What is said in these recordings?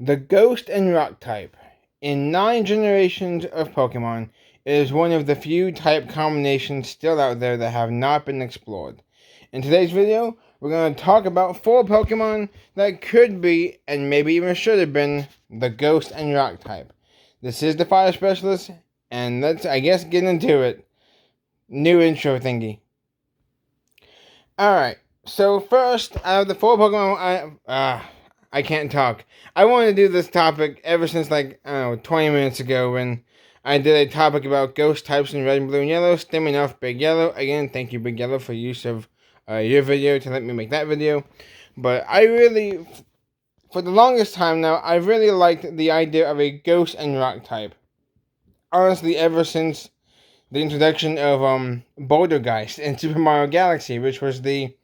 The Ghost and Rock type. In 9 generations of Pokemon, it is one of the few type combinations still out there that have not been explored. In today's video, we're going to talk about 4 Pokemon that could be, and maybe even should have been, the Ghost and Rock type. This is the Fire Specialist, and let's, get into it. New intro thingy. Alright, so first, out of the 4 Pokemon, I can't talk. I wanted to do this topic ever since, 20 minutes ago when I did a topic about ghost types in red, blue, and yellow, stemming off Big Yellow. Again, thank you, Big Yellow, for use of your video to let me make that video. But I really, for the longest time now, I really liked the idea of a ghost and rock type. Honestly, ever since the introduction of Bouldergeist in Super Mario Galaxy, which was the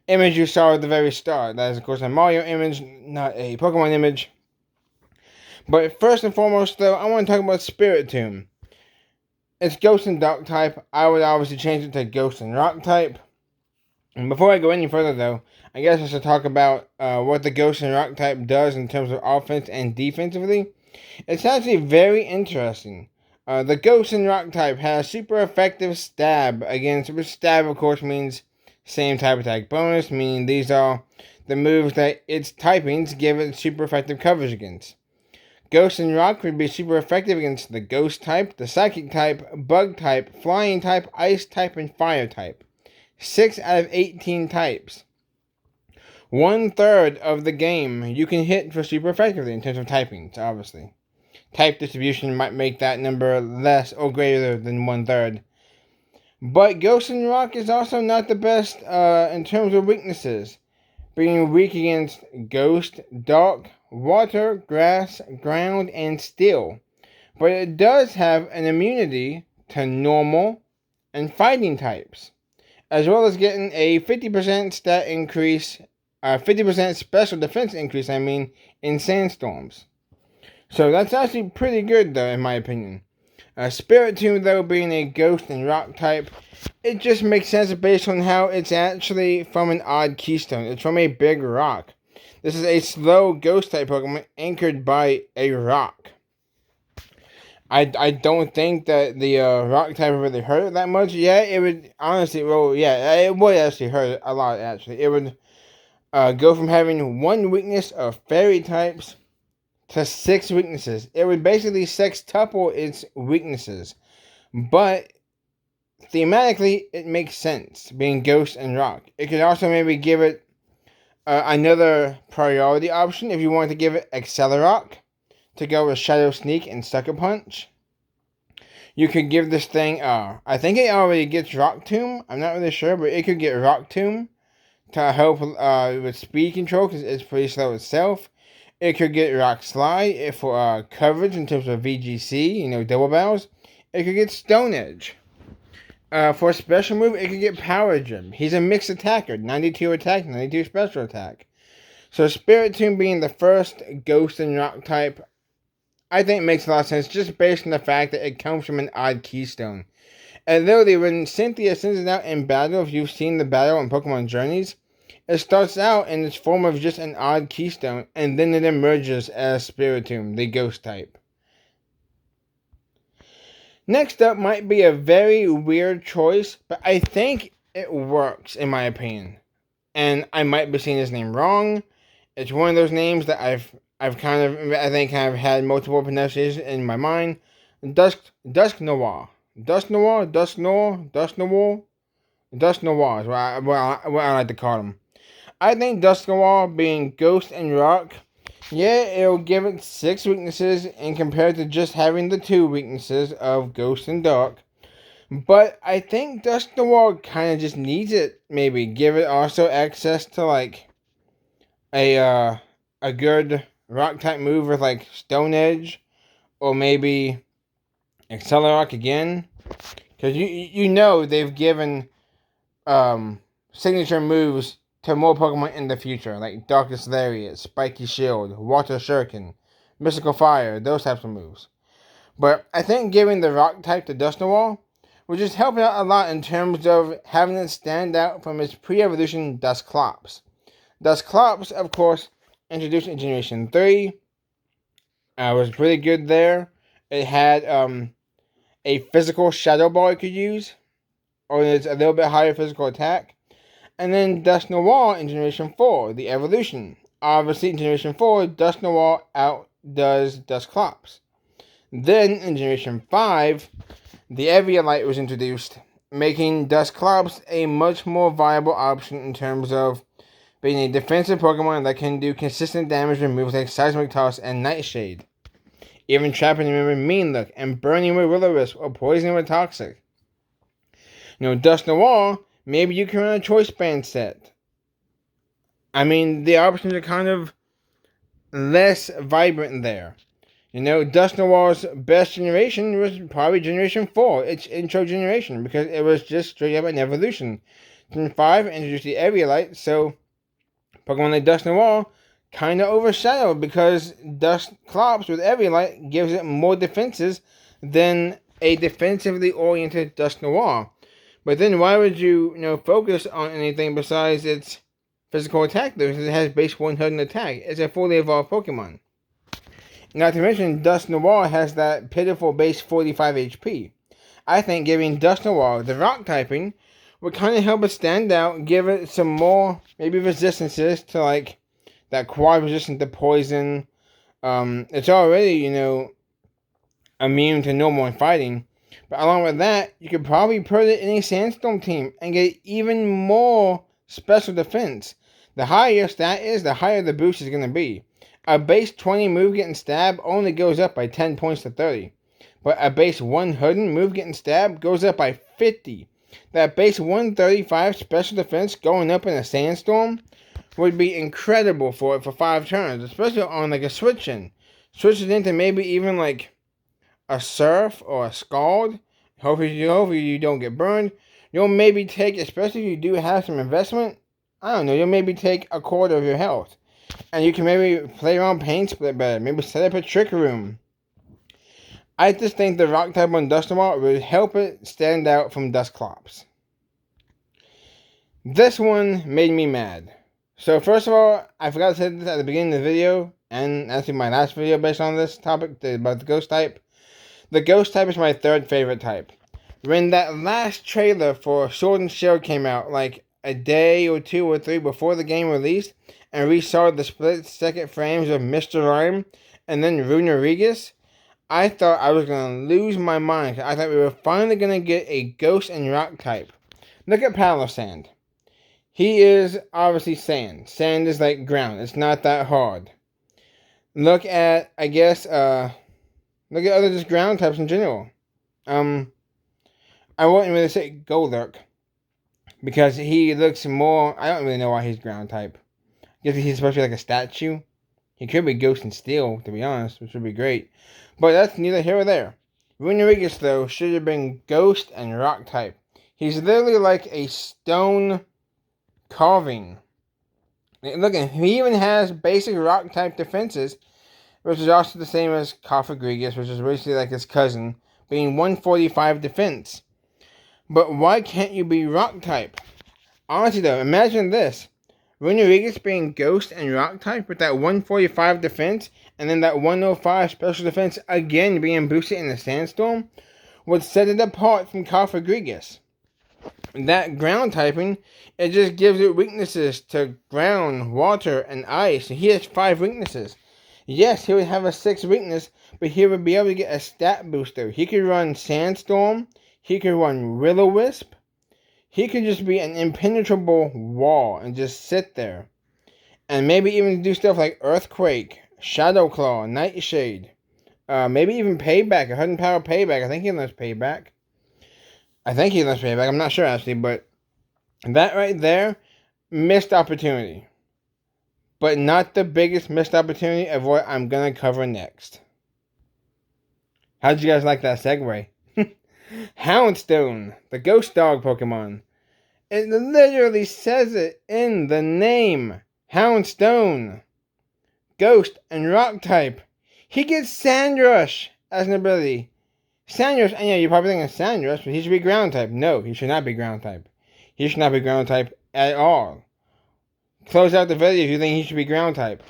image you saw at the very start. That is, of course, a Mario image, not a Pokemon image. But first and foremost, though, I want to talk about Spiritomb. It's Ghost and Dark type. I would obviously change it to Ghost and Rock type. And before I go any further, though, I guess I should talk about what the Ghost and Rock type does in terms of offense and defensively. It's actually very interesting. The Ghost and Rock type has super effective stab against, which stab, of course, means same type attack bonus, meaning these are the moves that its typings give it super effective coverage against. Ghost and Rock would be super effective against the Ghost type, the Psychic type, Bug type, Flying type, Ice type, and Fire type. 6 out of 18 types. 1/3 of the game you can hit for super effectively in terms of typings, obviously. Type distribution might make that number less or greater than 1/3. But Ghost and Rock is also not the best in terms of weaknesses, being weak against Ghost, Dark, Water, Grass, Ground, and Steel. But it does have an immunity to Normal and Fighting types, as well as getting a 50% stat increase, 50% special defense increase, in Sandstorms. So that's actually pretty good, though, in my opinion. Spiritomb, though, being a Ghost and Rock type, it just makes sense based on how it's actually from an odd keystone. It's from a big rock. This is a slow Ghost type Pokemon anchored by a rock. I don't think that the rock type would really hurt it that much. Yeah, it would, honestly, it would actually hurt it a lot, actually. It would go from having 1 weakness of Fairy types to 6 weaknesses. It would basically sextuple its weaknesses. But thematically, it makes sense, being Ghost and Rock. It could also maybe give it another priority option if you want to give it Accelerock to go with Shadow Sneak and Sucker Punch. You could give this thing, I think it already gets Rock Tomb. I'm not really sure, but it could get Rock Tomb to help with speed control because it's pretty slow itself. It could get Rock Slide for coverage in terms of VGC, double barrels. It could get Stone Edge. For a special move, it could get Power Gem. He's a mixed attacker, 92 attack, 92 special attack. So Spiritomb being the first Ghost and Rock type, I think makes a lot of sense just based on the fact that it comes from an odd keystone. And literally, when Cynthia sends it out in battle, if you've seen the battle in Pokemon Journeys, it starts out in its form of just an odd keystone, and then it emerges as Spiritomb, the Ghost type. Next up might be a very weird choice, but I think it works, in my opinion. And I might be saying his name wrong. It's one of those names that I've kind of had multiple pronunciations in my mind. Dusknoir is what I like to call him. I think Dusknoir being Ghost and Rock, yeah, it'll give it 6 weaknesses and compared to just having the 2 weaknesses of Ghost and Dark. But I think Dusknoir kind of just needs it, maybe. Give it also access to, a good Rock-type move with, Stone Edge, or maybe Accelerock again. Because they've given signature moves to more Pokemon in the future, like Darkest Lariat, Spiky Shield, Water Shuriken, Mystical Fire, those types of moves. But I think giving the Rock type to Dusknoir would just help it out a lot in terms of having it stand out from its pre-evolution Dusclops. Dusclops, of course, introduced in Generation 3. Was pretty good there. It had a physical Shadow Ball you could use, or it's a little bit higher physical attack. And then Dusk Noir in Generation 4, the evolution. Obviously, in Generation 4, Dusk Noir outdoes Dusclops. Then, in Generation 5, the Eviolite was introduced, making Dusclops a much more viable option in terms of being a defensive Pokemon that can do consistent damage with moves like Seismic Toss and Nightshade. Even trapping him with Mean Look and burning with Will-O-Wisp or poisoning with Toxic. Dusk Noir, maybe you can run a Choice Band set. I mean, the options are kind of less vibrant there. Dusk Noir's best generation was probably Generation 4, its intro generation, because it was just straight up an evolution. Gen 5 introduced the Eviolite, so Pokemon like Dusk Noir kind of overshadowed because Dusclops with Eviolite gives it more defenses than a defensively oriented Dusk Noir. But then why would you, focus on anything besides its physical attack, though, since it has base 100 attack? It's a fully evolved Pokemon. Not to mention, Dusk Noir has that pitiful base 45 HP. I think giving Dusk Noir the rock typing would kind of help it stand out, give it some more, maybe resistances to, like, that quad resistance to poison. It's already, immune to normal and fighting. But along with that, you could probably put it in a Sandstorm team and get even more special defense. The higher your stat is, the higher the boost is going to be. A base 20 move getting stabbed only goes up by 10 points to 30. But a base 100 move getting stabbed goes up by 50. That base 135 special defense going up in a Sandstorm would be incredible for it for 5 turns. Especially on like a switch-in. Switch it into maybe even like a Surf or a Scald. Hopefully you don't get burned. You'll maybe take, especially if you do have some investment, I don't know, you'll maybe take a quarter of your health. And you can maybe play around Pain Split better. Maybe set up a Trick Room. I just think the Rock type on Dusk Noir would help it stand out from Dusclops. This one made me mad. So first of all, I forgot to say this at the beginning of the video, and actually my last video based on this topic about the Ghost type. The Ghost type is my third favorite type. When that last trailer for Sword and Shield came out, like a day or 2 or 3 before the game released, and we saw the split-second frames of Mr. Rime and then Runerigus, I thought I was going to lose my mind. I thought we were finally going to get a Ghost and Rock type. Look at Palossand. He is obviously sand. Sand is like ground. It's not that hard. Look at, I guess, look at other just ground types in general. I wouldn't really say Golurk, because he looks more, I don't really know why he's ground type. I guess he's supposed to be like a statue. He could be Ghost and Steel, to be honest, which would be great. But that's neither here or there. Runerigus, though, should have been Ghost and Rock type. He's literally like a stone carving. Look at him. He even has basic Rock type defenses, which is also the same as Cofagrigus, which is basically like his cousin, being 145 defense. But why can't you be Rock type? Honestly though, imagine this. Runerigus being Ghost and Rock type with that 145 defense, and then that 105 special defense again being boosted in the Sandstorm, would set it apart from Cofagrigus. That ground typing, it just gives it weaknesses to ground, water, and ice. He has 5 weaknesses. Yes, he would have a 6th weakness, but he would be able to get a stat booster. He could run Sandstorm. He could run Will-O-Wisp. He could just be an impenetrable wall and just sit there. And maybe even do stuff like Earthquake, Shadow Claw, Nightshade. Maybe even Payback, 100 power Payback. I think he lets Payback. I'm not sure actually, but that right there, missed opportunity. But not the biggest missed opportunity of what I'm going to cover next. How'd you guys like that segue? Houndstone, the ghost dog Pokemon. It literally says it in the name. Houndstone. Ghost and Rock type. He gets Sandrush as an ability. Sandrush, and yeah, you're probably thinking Sandrush, but he should be ground type. No, he should not be ground type. He should not be ground type at all. Close out the video if you think he should be ground type.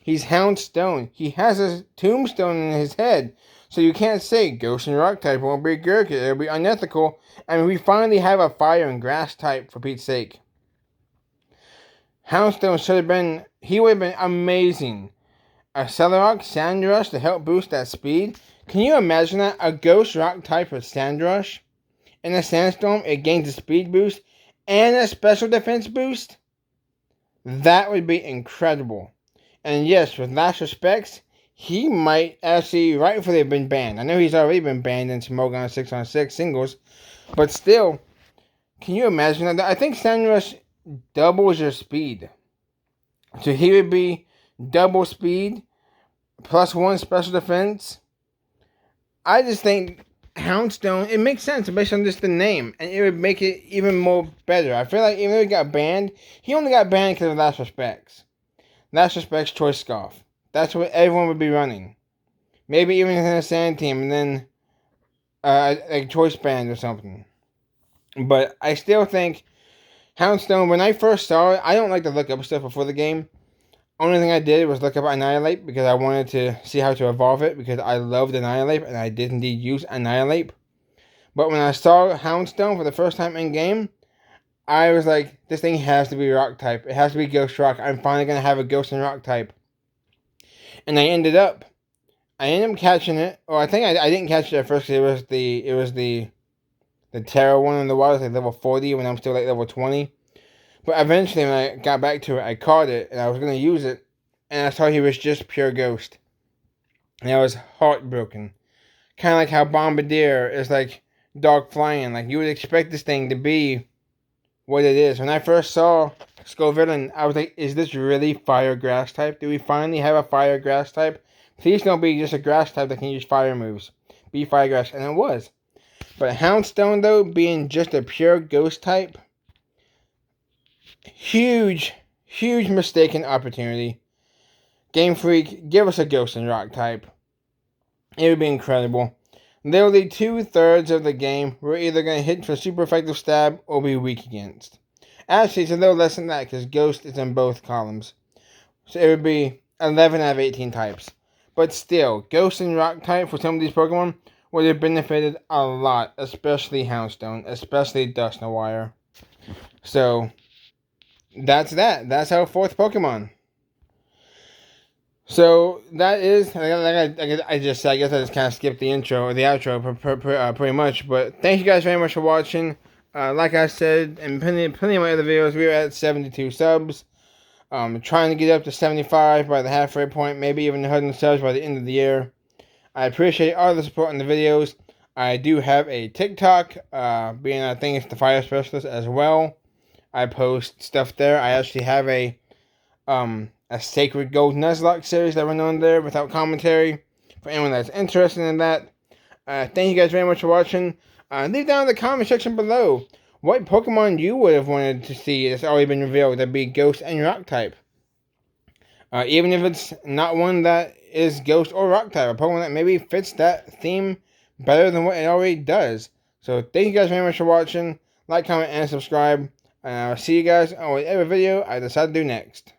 He's Houndstone. He has a tombstone in his head. So you can't say Ghost and Rock type won't be good, because it'll be unethical. I mean, we finally have a fire and grass type, for Pete's sake. Houndstone should have been, he would have been amazing. A Celerock Sandrush to help boost that speed. Can you imagine that? A Ghost Rock type of Sandrush? In a Sandstorm, it gains a speed boost and a special defense boost? That would be incredible. And yes, with last respects, he might actually rightfully have been banned. I know he's already been banned in Smogon 6-on-6 singles, but still, can you imagine that? I think Sandrush doubles your speed. So he would be double speed, +1 special defense. I just think Houndstone, it makes sense based on just the name, and it would make it even more better. I feel like even though he got banned, he only got banned because of Last Respects. Last Respects Choice Scarf. That's what everyone would be running. Maybe even in a Sand Team, and then a Choice Band or something. But I still think Houndstone, when I first saw it, I don't like to look up stuff before the game. Only thing I did was look up Annihilate because I wanted to see how to evolve it, because I loved Annihilate and I did indeed use Annihilate. But when I saw Houndstone for the first time in game, I was like, this thing has to be Rock type. It has to be Ghost Rock. I'm finally going to have a Ghost and Rock type. And I ended up catching it. Or I think I didn't catch it at first because it was the Terra one in the water, like level 40 when I'm still like level 20. But eventually, when I got back to it, I caught it, and I was going to use it, and I saw he was just pure Ghost. And I was heartbroken. Kind of like how Bombardier is like Dog Flying. Like, you would expect this thing to be what it is. When I first saw Scovillain, I was like, is this really Fire Grass type? Do we finally have a Fire Grass type? Please don't be just a Grass type that can use fire moves. Be Fire Grass. And it was. But Houndstone, though, being just a pure Ghost type, huge mistaken opportunity. Game Freak, give us a Ghost and Rock type. It would be incredible. Literally 2/3 of the game, we're either going to hit for super effective stab or be weak against. Actually, it's a little less than that because Ghost is in both columns. So it would be 11 out of 18 types. But still, Ghost and Rock type for some of these Pokemon would have benefited a lot, especially Houndstone, especially Dusknoir. So that's that. That's our 4th Pokemon. So that is, I guess I just kind of skipped the intro or the outro pretty much. But thank you guys very much for watching. Like I said, in plenty of my other videos, we were at 72 subs. Trying to get up to 75 by the halfway point, maybe even 100 subs by the end of the year. I appreciate all the support in the videos. I do have a TikTok, being I think it's the Fire Specialist as well. I post stuff there. I actually have a Sacred Gold Nuzlocke series that run on there without commentary. For anyone that's interested in that. Thank you guys very much for watching. Leave down in the comment section below what Pokemon you would have wanted to see that's already been revealed that be Ghost and Rock type. Even if it's not one that is Ghost or Rock type. A Pokemon that maybe fits that theme better than what it already does. So thank you guys very much for watching. Like, comment, and subscribe. And I'll see you guys on whatever video I decide to do next.